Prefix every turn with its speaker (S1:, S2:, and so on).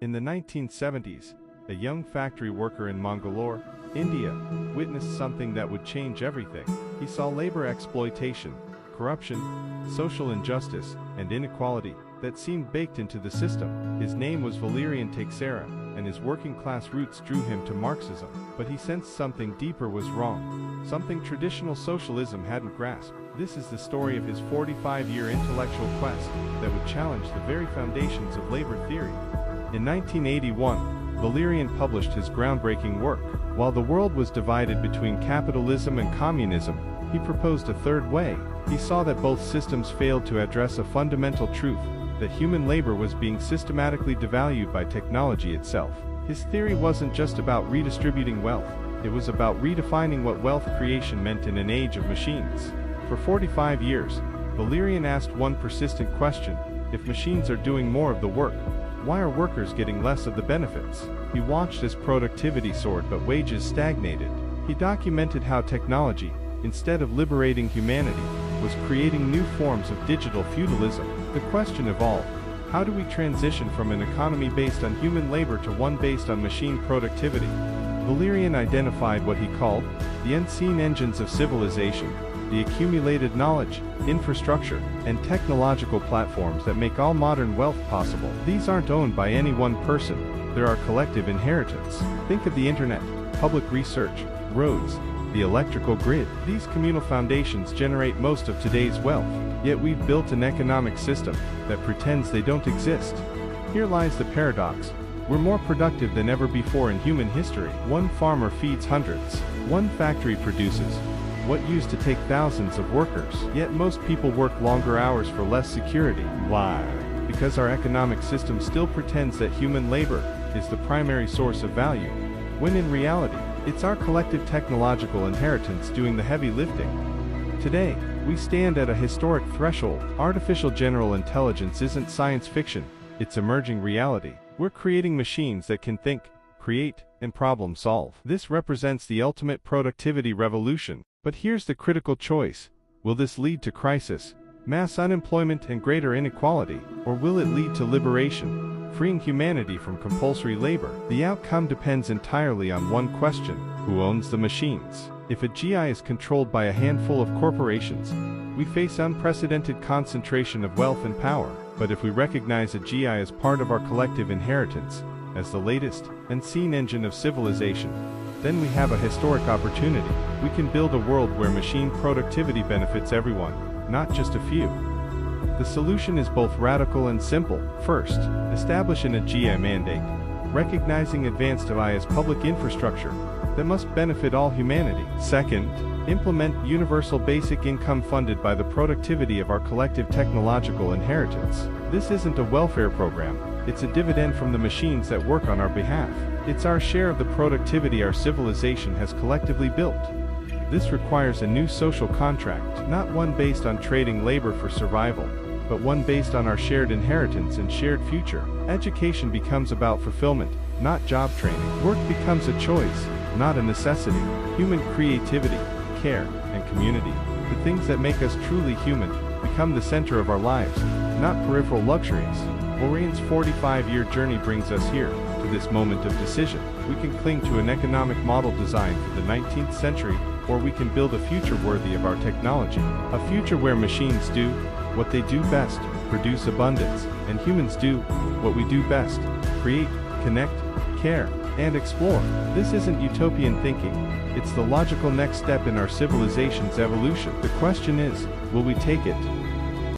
S1: In the 1970s, a young factory worker in Mangalore, India, witnessed something that would change everything. He saw labor exploitation, corruption, social injustice, and inequality that seemed baked into the system. His name was Valerian Teixeira, and his working-class roots drew him to Marxism. But he sensed something deeper was wrong, something traditional socialism hadn't grasped. This is the story of his 45-year intellectual quest that would challenge the very foundations of labor theory. In 1981, Valerian published his groundbreaking work. While the world was divided between capitalism and communism, he proposed a third way. He saw that both systems failed to address a fundamental truth, that human labor was being systematically devalued by technology itself. His theory wasn't just about redistributing wealth, it was about redefining what wealth creation meant in an age of machines. For 45 years, Valerian asked one persistent question: if machines are doing more of the work, why are workers getting less of the benefits? He watched as productivity soared but wages stagnated. He documented how technology, instead of liberating humanity, was creating new forms of digital feudalism. The question evolved: how do we transition from an economy based on human labor to one based on machine productivity? Valerian identified what he called the unseen engines of civilization, the accumulated knowledge, infrastructure, and technological platforms that make all modern wealth possible. These aren't owned by any one person, they're our collective inheritance. Think of the internet, public research, roads, the electrical grid. These communal foundations generate most of today's wealth, yet we've built an economic system that pretends they don't exist. Here lies the paradox. We're more productive than ever before in human history. One farmer feeds hundreds. One factory produces what used to take thousands of workers. Yet most people work longer hours for less security. Why? Because our economic system still pretends that human labor is the primary source of value, when in reality, it's our collective technological inheritance doing the heavy lifting. Today, we stand at a historic threshold. Artificial general intelligence isn't science fiction, it's emerging reality. We're creating machines that can think, create, and problem solve. This represents the ultimate productivity revolution. But here's the critical choice: will this lead to crisis, mass unemployment, and greater inequality, or will it lead to liberation, freeing humanity from compulsory labor? The outcome depends entirely on one question: who owns the machines? If AGI is controlled by a handful of corporations, we face unprecedented concentration of wealth and power. But if we recognize AGI as part of our collective inheritance, as the latest, unseen engine of civilization, then we have a historic opportunity. We can build a world where machine productivity benefits everyone, not just a few. The solution is both radical and simple. First, establish an AGI mandate, recognizing advanced AI as public infrastructure that must benefit all humanity. Second, implement universal basic income funded by the productivity of our collective technological inheritance. This isn't a welfare program, it's a dividend from the machines that work on our behalf. It's our share of the productivity our civilization has collectively built. This requires a new social contract, not one based on trading labor for survival, but one based on our shared inheritance and shared future. Education becomes about fulfillment, not job training. Work becomes a choice, not a necessity. Human creativity, care, and community, the things that make us truly human, become the center of our lives, not peripheral luxuries. Valerian's 45-year journey brings us here, to this moment of decision. We can cling to an economic model designed for the 19th century, or we can build a future worthy of our technology. A future where machines do what they do best, produce abundance, and humans do what we do best, create, connect, care, and explore. This isn't utopian thinking, it's the logical next step in our civilization's evolution. The question is, will we take it?